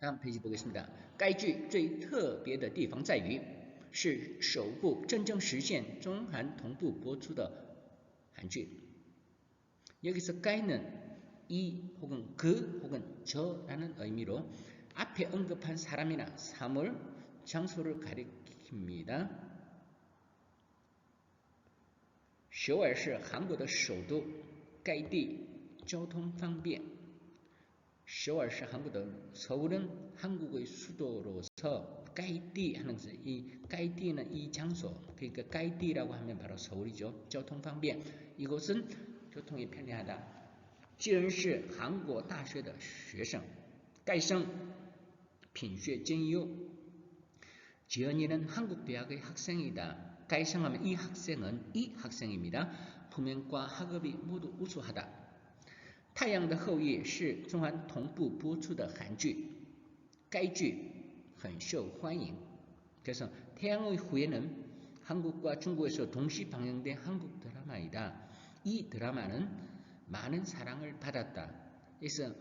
다음 페이지 보겠습니다. 该剧最特别的地方在于是首部真正实现中韩同步播出的韩剧. 여기서 该는 이 혹은 그 혹은 저라는 의미로 앞에 언급한 사람이나 사물, 장소를 가리킵니다. 首尔是韩国的首都，该地交通方便。首尔是한국의 서울은 한국의 수도로서 该地 하는 것은 이 该地는 이 장소, 그러니까 该地라고 하면 바로 서울이죠. 交通方便 이곳은 교통이 편리하다. 既然是韩国大学的学生，该生品学兼优。 지연이는 한국 대학의 학생이다. 该生 하면 이 학생은 이 학생입니다. 품행과 학업이 모두 우수하다. 太阳的后裔是中韩同步播出的韩剧，该剧很受欢迎。 그래서 태양의 후예는 한국과 중국에서 동시 방영된 한국 드라마이다. 이 드라마는 많은 사랑을 받았다. 그래서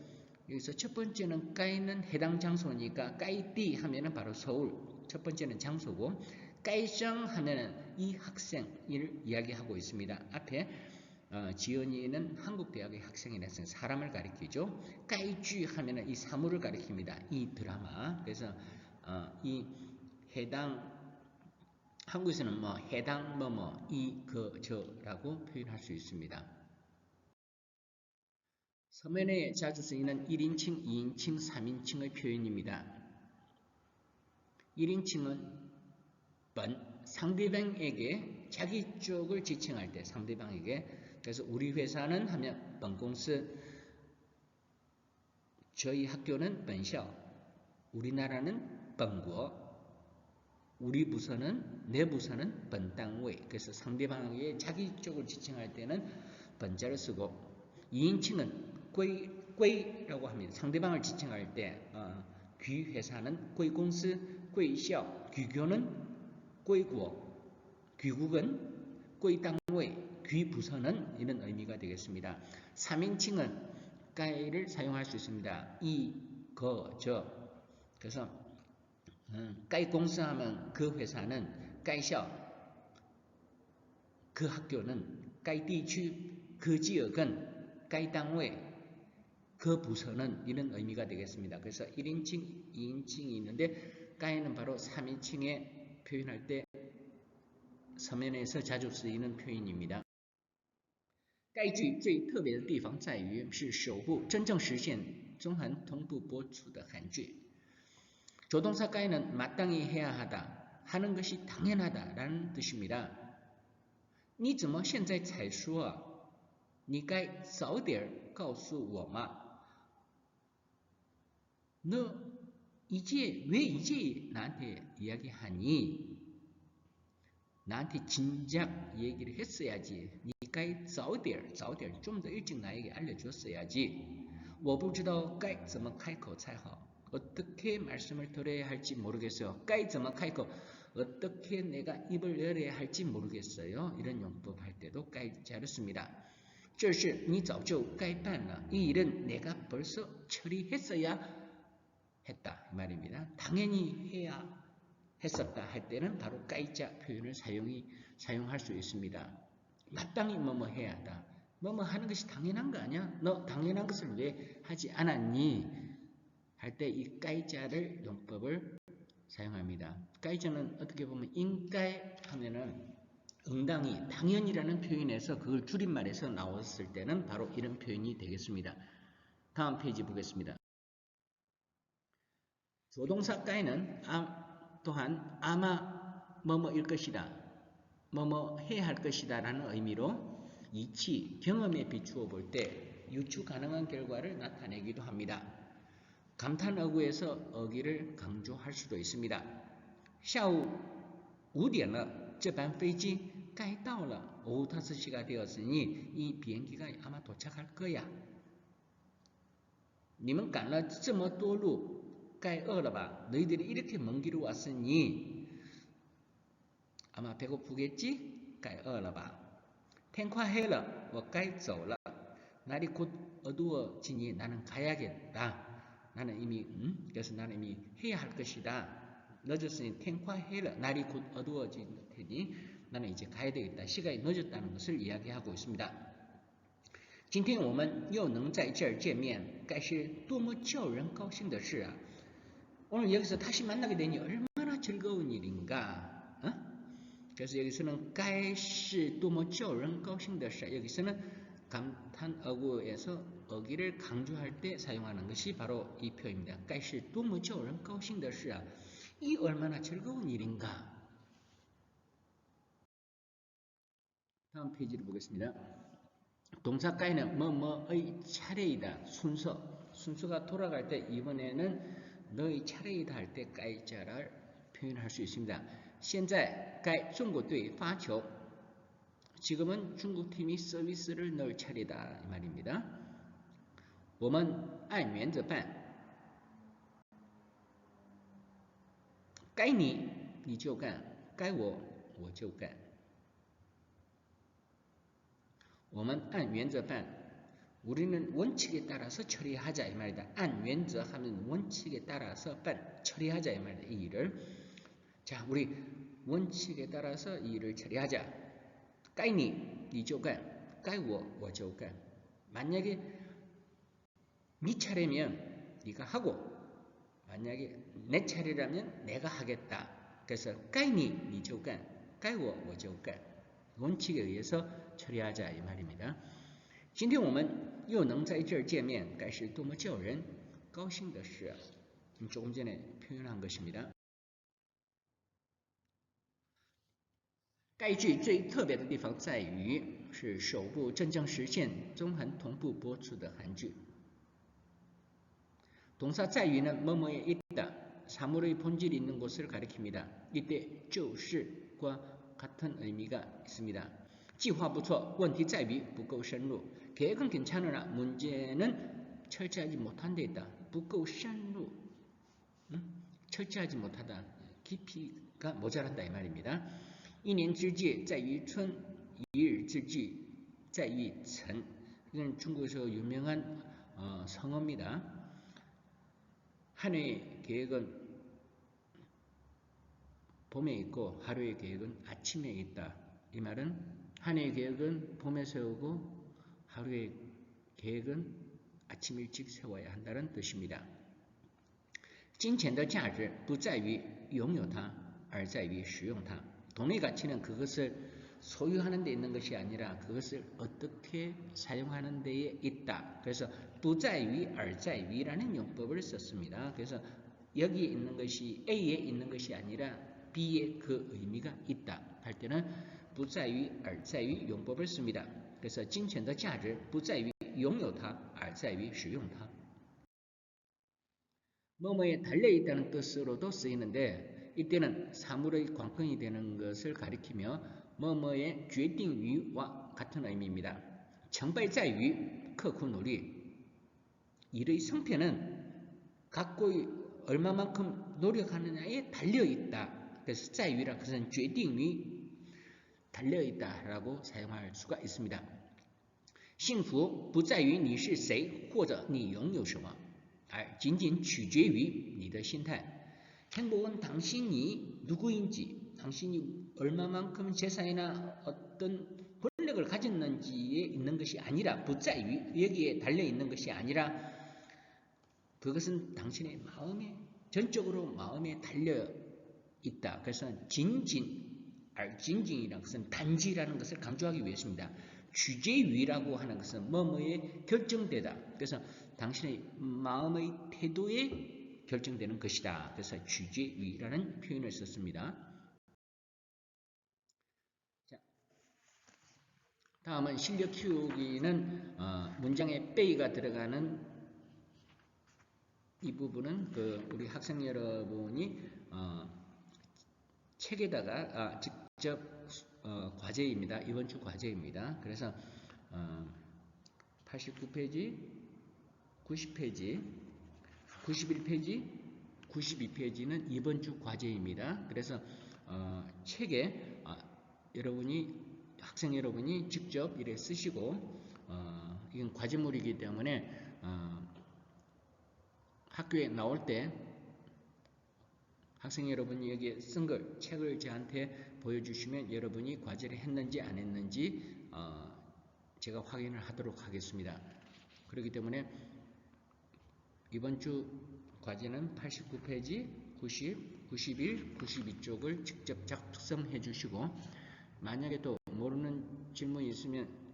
여기서 첫 번째는 까이는 해당 장소니까 까이띠 하면은 바로 서울. 첫 번째는 장소고, 까이정 하면은 이 학생을 이야기하고 있습니다. 앞에 지연이는 한국 대학의 학생이라서 사람을 가리키죠. 까이쥐 하면은 이 사물을 가리킵니다. 이 드라마. 그래서 이 해당 한국에서는 뭐 해당 뭐뭐 이 그 저라고 표현할 수 있습니다. 서면에 자주 쓰이는 1인칭, 2인칭, 3인칭의 표현입니다. 1인칭은 상대방에게 자기 쪽을 지칭할 때 상대방에게. 그래서 우리 회사는 하면本公司, 저희 학교는 本校, 우리나라는 本国, 우리 부서는 내 부서는 本单位. 그래서 상대방에게 자기 쪽을 지칭할 때는 本자를 쓰고, 2인칭은 贵라고 합니다. 상대방을 지칭할 때 귀 회사는 贵公司, 贵校, 귀교는 贵国, 귀국은 贵单位, 귀 부서는 이런 의미가 되겠습니다. 3인칭은 까이를 사용할 수 있습니다. 이, 거, 저. 그래서 까이 공司 하면 그 회사는, 까이校, 그 학교는, 까이地区, 그 지역은, 까이 단위, 그 부서는 이런 의미가 되겠습니다. 그래서 1인칭, 2인칭이 있는데 까이는 바로 3인칭에 표현할 때 서면에서 자주 쓰이는 표현입니다. 该剧最特别的地方在于是首部真正实现中韩同步播出的韩剧. 조동사 까이는 마땅히 해야 하다, 하는 것이 당연하다라는 뜻입니다. 你怎么现在才说？你该早点告诉我嘛。 너 왜 이제 나한테 이야기하니? 나한테 진작 얘기를 했어야지. 니가 早点 좀 더 일찍 나에게 알려줬어야지. 我不知道该怎么开口才好. 어떻게 말씀을 드려야 할지 모르겠어요. 该怎么开口, 어떻게 내가 입을 열어야 할지 모르겠어요. 이런 용법 할 때도 该자를 씁니다. 这事你早就该办了. 이 일은 내가 벌써 처리했어야 했다 이 말입니다. 당연히 해야 했었다 할 때는 바로 까이자 표현을 사용할 수 있습니다. 마땅히 뭐뭐 해야 하다. 뭐뭐 하는 것이 당연한 거 아니야? 너 당연한 것을 왜 하지 않았니? 할 때 이 까이자를 용법을 사용합니다. 까이자는 어떻게 보면 인까이 하면은 응당히 당연이라는 표현에서 그걸 줄임말에서 나왔을 때는 바로 이런 표현이 되겠습니다. 다음 페이지 보겠습니다. 조동사 까이는 또한 아마 뭐뭐일 것이다, 뭐뭐 해야 할 것이다 라는 의미로 이치, 경험에 비추어 볼 때 유추 가능한 결과를 나타내기도 합니다. 감탄어구에서 어기를 강조할 수도 있습니다. 下午5点了，这班飞机该到了. 오후 5시가 되었으니 이 비행기가 아마 도착할 거야. 你们赶了这么多路该饿了吧? 너희들이 이렇게 먼 길을 왔으니 아마 배고프겠지? 该饿了吧? 天快黑了，我该走了. 날이 곧 어두워지니 나는 가야겠다. 나는 이미 그래서 나는 이미 해야 할 것이다. 늦었으니 텐화해라. 날이 곧 어두워질 테니 나는 이제 가야 되겠다. 시간이 늦었다는 것을 이야기하고 있습니다. 今天我们又能在这儿见面，该是多么叫人高兴的事啊！ 오늘 여기서 다시 만나게 되니 얼마나 즐거운 일인가? 어? 그래서 여기서는 该是多么叫人高兴的事 여기서는 감탄 어구에서 어기를 강조할 때 사용하는 것이 바로 이 표현입니다. 该是多么叫人高兴的事 이 얼마나 즐거운 일인가? 다음 페이지를 보겠습니다. 동사 까이는 뭐뭐의 차례이다. 순서가 돌아갈 때 이번에는 너의 차례이다 할 때 까이자를 표현할 수 있습니다. 现在该中国队发球 지금은 중국팀이 서비스를 넣을 차례다 이 말입니다. 我们按原则办该你你就干该我我就干我们按原则办 우리는 원칙에 따라서 처리하자 이 말이다. 안原则 하면 원칙에 따라서 처리하자 이 말이다. 이 일을 자 우리 원칙에 따라서 이 일을 처리하자. 该你你就干该我我就干 만약에 네 차례면 네가 하고 만약에 내 차례라면 내가 하겠다. 그래서 该你你就干该我我就干 원칙에 의해서 처리하자 이 말입니다. 今天我们又能在这儿见面该是多么叫人高兴的事 조금 전에 표현한 것입니다. 该剧最特别的地方在于是首部真正实现中韩同步播出的韩剧 동사 在于는 뭐뭐에 있다. 사물의 본질이 있는 곳을 가리킵니다. 이때 就是과 같은 의미가 있습니다. 计划不错, 问题在于不够深入. 계획은 괜찮으나 문제는 철저하지 못한 데 있다. 不够深入, 철저하지 못하다. 깊이가 모자란다 이 말입니다. 一年之计在于春, 一日之计在于晨. 이건 중국에서 유명한 성어입니다. 한 해의 계획은 봄에 있고 하루의 계획은 아침에 있다. 이 말은 한 해의 계획은 봄에 세우고 하루의 계획은 아침 일찍 세워야 한다는 뜻입니다. 金钱的价值不在于拥有它而在于使用它 돈의 가치는 그것을 소유하는 데 있는 것이 아니라 그것을 어떻게 사용하는 데에 있다. 그래서 不在于而在于라는 용법을 썼습니다. 그래서 여기에 있는 것이 A에 있는 것이 아니라 B에 그 의미가 있다 할 때는 不在于而在于 용법을 씁니다. 그래서 金钱的价值不在于拥有它而在于使用它 뭐뭐에 달려있다는 뜻으로도 쓰이는데 이때는 사물의 관건이 되는 것을 가리키며 뭐뭐의 决定于와 같은 의미입니다. 成败在于刻苦努力 일의 성패는 갖고 얼마만큼 노력하느냐에 달려있다. 그래서 在于라 그것은 决定于 달려있다라고 사용할 수가 있습니다. 幸福不在于你是谁或者你拥有什么而仅仅取决于你的心态 행복은 당신이 누구인지, 당신이 얼마만큼 재산이나 어떤 권력을 가졌는지에 있는 것이 아니라 不在于 여기에 달려있는 것이 아니라 그것은 당신의 마음에 전적으로 마음에 달려있다. 그래서 진진이라는 것은 단지라는 것을 강조하기 위해서입니다. 주제위라고 하는 것은 뭐뭐에 결정되다. 그래서 당신의 마음의 태도에 결정되는 것이다. 그래서 주제위라는 표현을 썼습니다. 자, 다음은 실력 키우기는 문장에 빼이가 들어가는 이 부분은 우리 학생 여러분이 책에다가 직접 과제입니다. 이번 주 과제입니다. 그래서 89페이지, 90페이지 91페이지, 92페이지는 이번 주 과제입니다. 그래서 책에 학생 여러분이 직접 이래 쓰시고 이건 과제물이기 때문에 학교에 나올 때 학생 여러분이 여기에 쓴 걸 책을 저한테 보여주시면 여러분이 과제를 했는지 안 했는지 제가 확인을 하도록 하겠습니다. 그렇기 때문에 이번 주 과제는 89페이지, 90, 91, 92쪽을 직접 작성해 주시고 만약에 또 모르는 질문이 있으면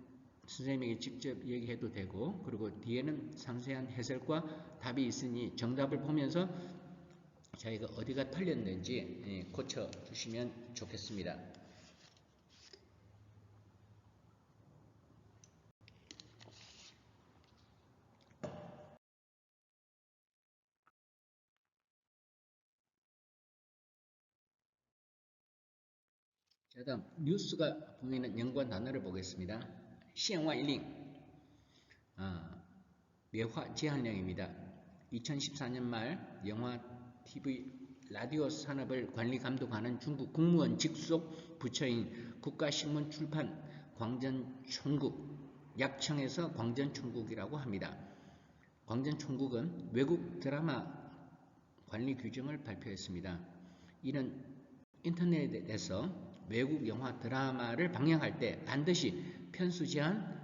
선생님에게 직접 얘기해도 되고 그리고 뒤에는 상세한 해설과 답이 있으니 정답을 보면서 저희가 어디가 틀렸는지 고쳐주시면 좋겠습니다. 자, 다음 뉴스가 보이는 연관 단어를 보겠습니다. 限外令 매화 제한령입니다. 2014년 말 영화, TV, 라디오 산업을 관리 감독하는 중국 국무원 직속 부처인 국가신문출판 광전총국, 약청에서 광전총국이라고 합니다. 광전총국은 외국 드라마 관리 규정을 발표했습니다. 이는 인터넷에서 외국 영화 드라마를 방영할 때 반드시 편수 제한,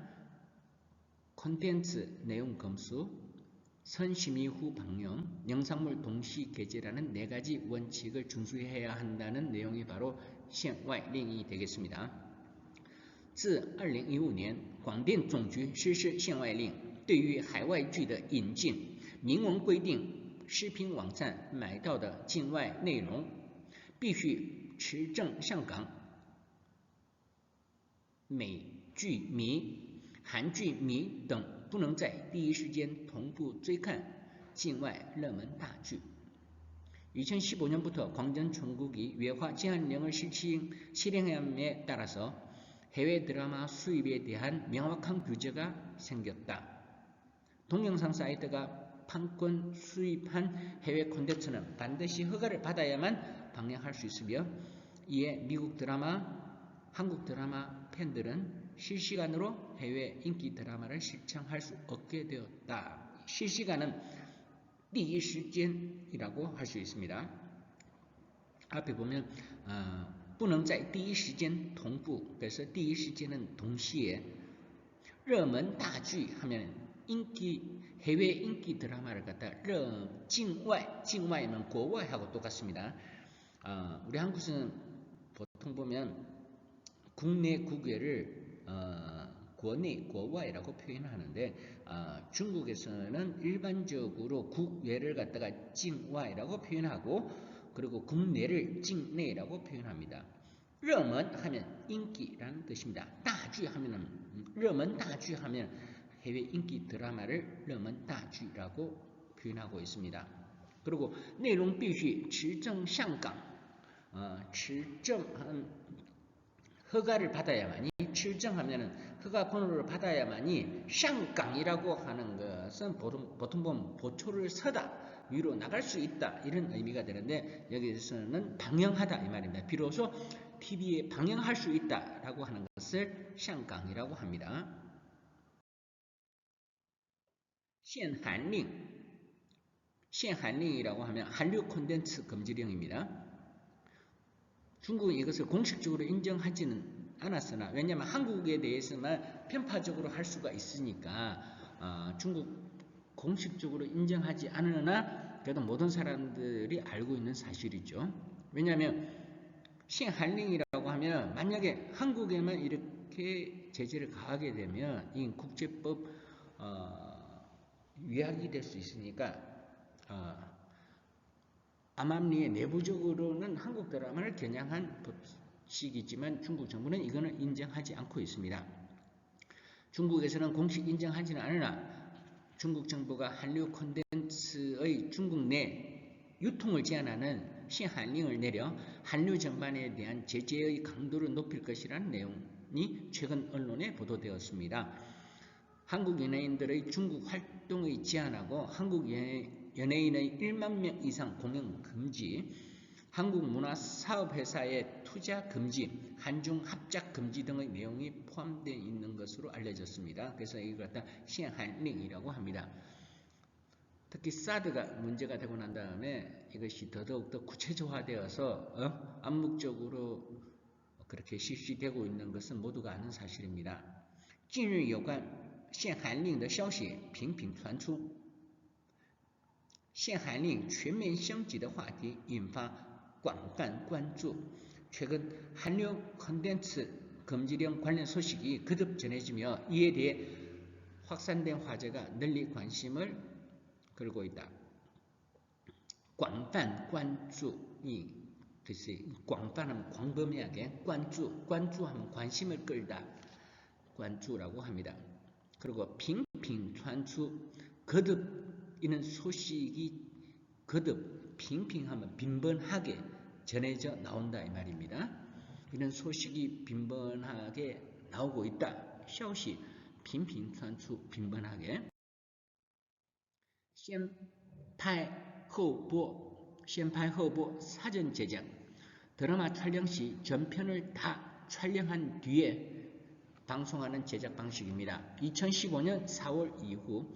콘텐츠 내용 검수, 선심의 후 방영, 영상물 동시 게재라는 4가지 원칙을 준수해야 한다는 내용이 바로 限外令이 되겠습니다. 自2015年广电总局实施限外令，对于海外剧的引进，明文规定视频网站买到的境外内容必须持证上港美剧迷、韩剧迷等不能在第一时间同步追看境外热门大剧。 2015년부터 광전총국이 외화 제한령을 실행함에 따라서 해외 드라마 수입에 대한 명확한 규제가 생겼다. 동영상 사이트가 판권 수입한 해외 콘텐츠는 반드시 허가를 받아야만 방영할 수 있으며 이에 미국 드라마, 한국 드라마 팬들은 실시간으로 해외 인기 드라마를 시청할 수 없게 되었다. 실시간은 第一时间이라고 할 수 있습니다. 앞에 보면 不能在第一时间同步, 그래서 第一时间은 동시에 热门大剧 하면 인기 해외 인기 드라마를 갖다境外는国外하고 똑같습니다. 우리 한국에서는 보통 보면 국내 국외를 国内国外라고 표현하는데 중국에서는 일반적으로 국외를 갖다가 境外라고 표현하고 그리고 국내를 境内라고 표현합니다. 热门 하면 인기라는 뜻입니다. 大剧 하면은 热门大剧 하면 해외 인기 드라마를 热门大剧라고 표현하고 있습니다. 그리고 내용 必须持证上港, 持证 허가를 받아야만이, 출정하면은 허가 번호를 받아야만이 샹강이라고 하는 것은 보통 보면 보초를 서다, 위로 나갈 수 있다 이런 의미가 되는데 여기서는 방영하다 이 말입니다. 비로소 TV에 방영할 수 있다라고 하는 것을 샹강이라고 합니다. 限韩令, 限韩令이라고 하면 한류 콘텐츠 금지령입니다. 중국은 이것을 공식적으로 인정하지는 않았으나 왜냐하면 한국에 대해서만 편파적으로 할 수가 있으니까 중국 공식적으로 인정하지 않으나 그래도 모든 사람들이 알고 있는 사실이죠. 왜냐하면限韩令이라고 하면 만약에 한국에만 이렇게 제재를 가하게 되면 이 국제법 위약이 될 수 있으니까 암암리에 내부적으로는 한국 드라마를 겨냥한 법칙이지만 중국 정부는 이거는 인정하지 않고 있습니다. 중국에서는 공식 인정하지는 않으나 중국 정부가 한류 콘텐츠의 중국 내 유통을 제한하는限韩令을 내려 한류 전반에 대한 제재의 강도를 높일 것이라는 내용이 최근 언론에 보도되었습니다. 한국 연예인들의 중국 활동의 제한하고 한국 연예인의 1만 명 이상 공연 금지, 한국 문화사업회사의 투자 금지, 한중 합작 금지 등의 내용이 포함되어 있는 것으로 알려졌습니다. 그래서 이걸 갖다 限韩令이라고 합니다. 특히 사드가 문제가 되고 난 다음에 이것이 더더욱더 구체적화되어서 암묵적으로 그렇게 실시되고 있는 것은 모두가 아는 사실입니다. 近日有关限韩令的消息频频传出，限韩令全面升级的话题引发广泛关注。 최근 한류 콘텐츠 금지령 관련 소식이 거듭 전해지며 이에 대해 확산된 화제가 널리 관심을 끌고 있다. 广泛关注이 글쎄 광泛하면 광범위하게 관注하면 관심을 끌다 관注라고 합니다. 그리고 핑핑传出 거듭 이는 소식이 거듭 핑핑하면 빈번하게 전해져 나온다 이 말입니다. 이런 소식이 빈번하게 나오고 있다. 消息频频传出 빈번하게. 先拍后播 사전 제작. 드라마 촬영 시 전편을 다 촬영한 뒤에 방송하는 제작 방식입니다. 2015년 4월 이후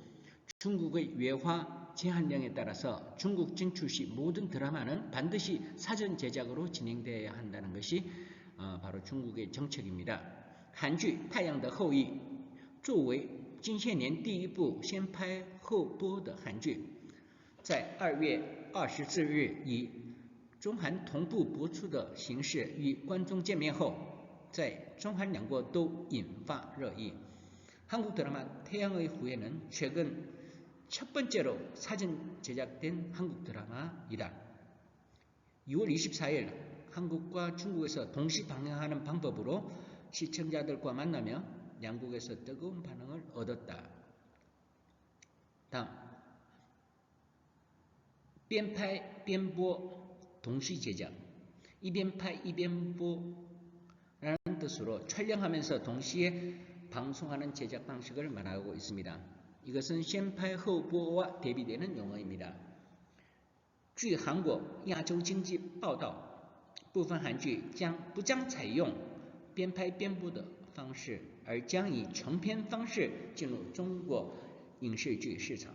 중국의 외화 제한령에 따라서 중국 진출 시 모든 드라마는 반드시 사전 제작으로 진행되어야 한다는 것이 바로 중국의 정책입니다. 한剧太阳的后裔作为近些年第一部先拍后播的韩剧，在2月24日以中韩同步播出的形式与观众见面后，在中韩两国都引发热议。 한국 드라마 태양의 후예는 최근 첫 번째로 사전 제작된 한국 드라마이다. 6월 24일 한국과 중국에서 동시 방영하는 방법으로 시청자들과 만나며 양국에서 뜨거운 반응을 얻었다. 다음 边拍边播 동시 제작. 一边拍一边播라는 뜻으로 촬영하면서 동시에 방송하는 제작 방식을 말하고 있습니다. 이것은 先拍后播와 대비되는 용어입니다. 据韩国亚洲经济报道，部分韩剧不将采用边拍边播的方式，而将以成片方式进入中国影视剧市场。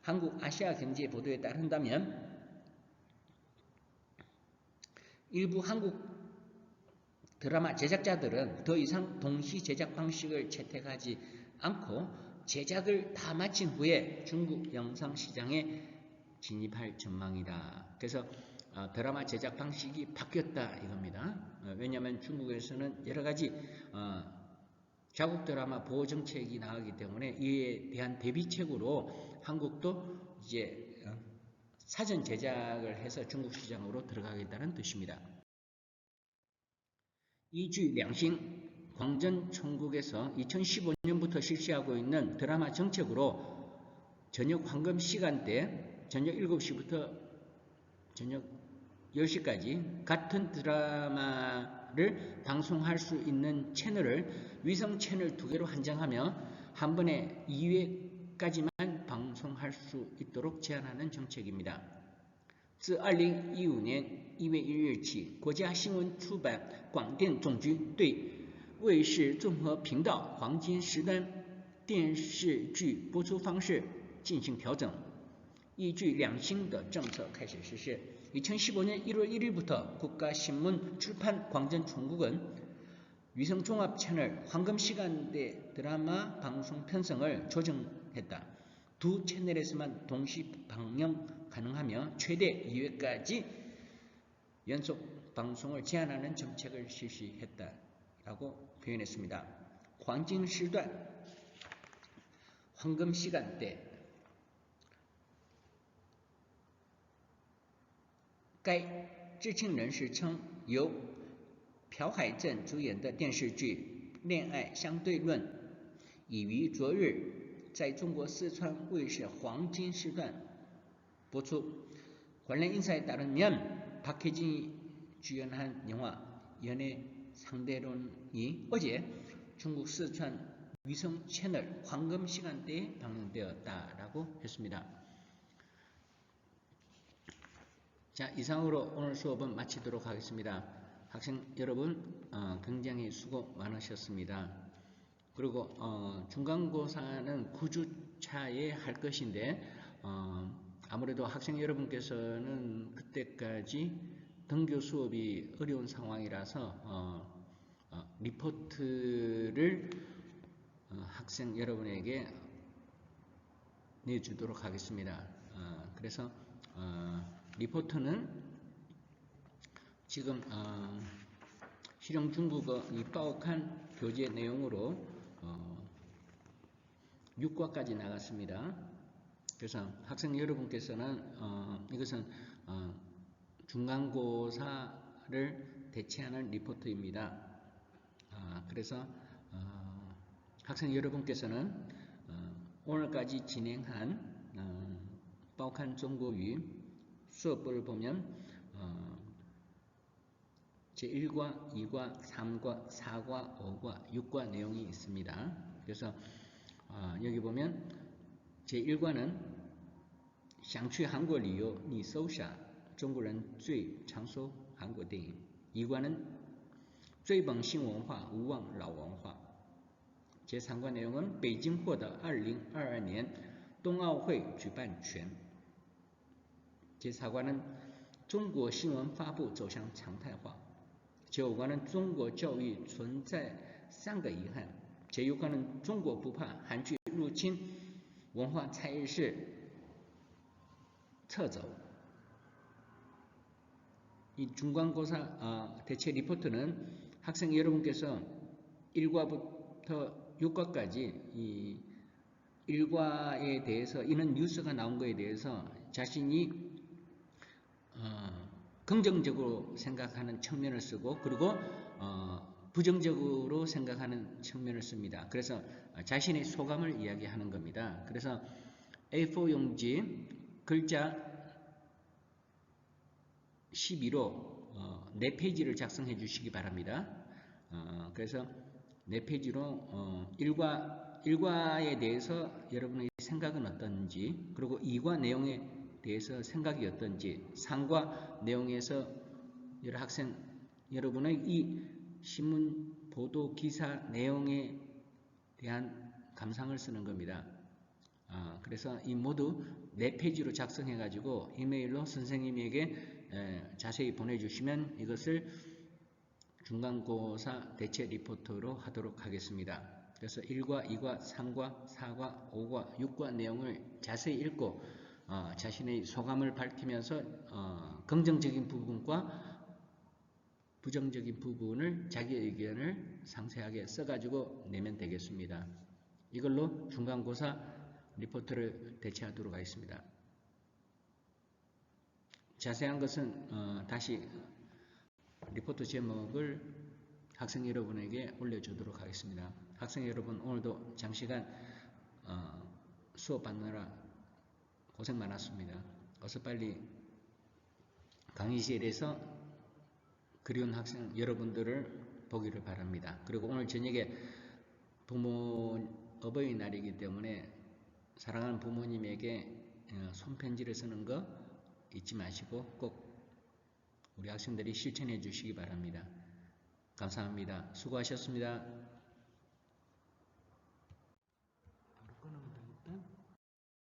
한국 아시아 경제 보도에 따른다면 일부 한국 드라마 제작자들은 더 이상 동시 제작 방식을 채택하지 않고 제작을 다 마친 후에 중국 영상 시장에 진입할 전망이다. 그래서 드라마 제작 방식이 바뀌었다 이겁니다. 왜냐하면 중국에서는 여러 가지 자국 드라마 보호 정책이 나가기 때문에 이에 대한 대비책으로 한국도 이제 사전 제작을 해서 중국 시장으로 들어가겠다는 뜻입니다. 依据两星 광전총국에서 2015년부터 실시하고 있는 드라마 정책으로 저녁 황금 시간대 저녁 7시부터 저녁 10시까지 같은 드라마를 방송할 수 있는 채널을 위성 채널 2개로 한정하며 한 번에 2회까지만 방송할 수 있도록 제한하는 정책입니다. 自2015年1月1日起，国家新闻出版广电总局对卫视综合频道黄金时段电视剧播出方式进行调整，依据两星的政策开始实施。 2015년 1월 1일부터 국가신문 출판 광전총국은 위성 종합 채널 황금 시간대 드라마 방송 편성을 조정했다. 두 채널에서만 동시 방영 가능하며 최대 2회까지 연속 방송을 제한하는 정책을 실시했다라고 표현했습니다.黄金时段 황금 시간대 该知情人士称，由朴海镇主演的电视剧《恋爱相对论》已于昨日在中国四川卫视黄金时段播出。 관련 인사에 따르면 박혜진이 주연한 영화 연애 상대론이 어제 중국四川 위성 채널 황금 시간대에 방영되었다라고 했습니다. 자, 이상으로 오늘 수업은 마치도록 하겠습니다. 학생 여러분 굉장히 수고 많으셨습니다. 그리고 중간고사는 9주차에 할 것인데 아무래도 학생 여러분께서는 그때까지 등교 수업이 어려운 상황이라서 리포트를 학생 여러분에게 내주도록 하겠습니다. 그래서 리포트는 지금 실용 중국어 이 빠옥한 교재 내용으로 6과까지 나갔습니다. 그래서 학생 여러분께서는 이것은 중간고사를 대체하는 리포트입니다. 그래서 학생 여러분께서는 오늘까지 진행한 빠옥한 중국어 수업을 보면 제1과, 2과, 3과, 4과, 5과, 6과 내용이 있습니다. 그래서 여기 보면 제1과는 想去韩国旅游你搜下中国人最常说韩国电影 2과는 追捧新文化勿忘老文化 제3과 내용은 北京获得2022年冬奥会举办权 제4과는 中国新闻发布走向常态化 제5과는 中国教育存在3个遗憾 제6과는 中国不怕韩剧入侵文化差异是撤走 이 중간고사 대체 리포트는 학생 여러분께서 1과부터 6과까지 이 1과에 대해서 이런 뉴스가 나온 것에 대해서 자신이 긍정적으로 생각하는 측면을 쓰고 그리고 부정적으로 생각하는 측면을 씁니다. 그래서 자신의 소감을 이야기하는 겁니다. 그래서 A4 용지 글자 12로 4페이지를 작성해 주시기 바랍니다. 그래서 4페이지로 1과에 대해서 여러분의 생각은 어떤지 그리고 2과 내용에 대해서 생각이 어떤지 3과 내용에서 여러 학생 여러분의 이 신문 보도 기사 내용에 대한 감상을 쓰는 겁니다. 그래서 이 모두 4페이지로 작성해 가지고 이메일로 선생님에게 자세히 보내주시면 이것을 중간고사 대체 리포트로 하도록 하겠습니다. 그래서 1과, 2과, 3과, 4과, 5과, 6과 내용을 자세히 읽고 자신의 소감을 밝히면서 긍정적인 부분과 부정적인 부분을 자기 의견을 상세하게 써가지고 내면 되겠습니다. 이걸로 중간고사 리포트를 대체하도록 하겠습니다. 자세한 것은 다시 리포트 제목을 학생 여러분에게 올려주도록 하겠습니다. 학생 여러분 오늘도 장시간 수업 받느라 고생 많았습니다. 어서 빨리 강의실에서 그리운 학생 여러분들을 보기를 바랍니다. 그리고 오늘 저녁에 어버이날이기 때문에 사랑하는 부모님에게 손편지를 쓰는 거 잊지 마시고 꼭 우리 학생들이 실천해 주시기 바랍니다. 감사합니다. 수고하셨습니다.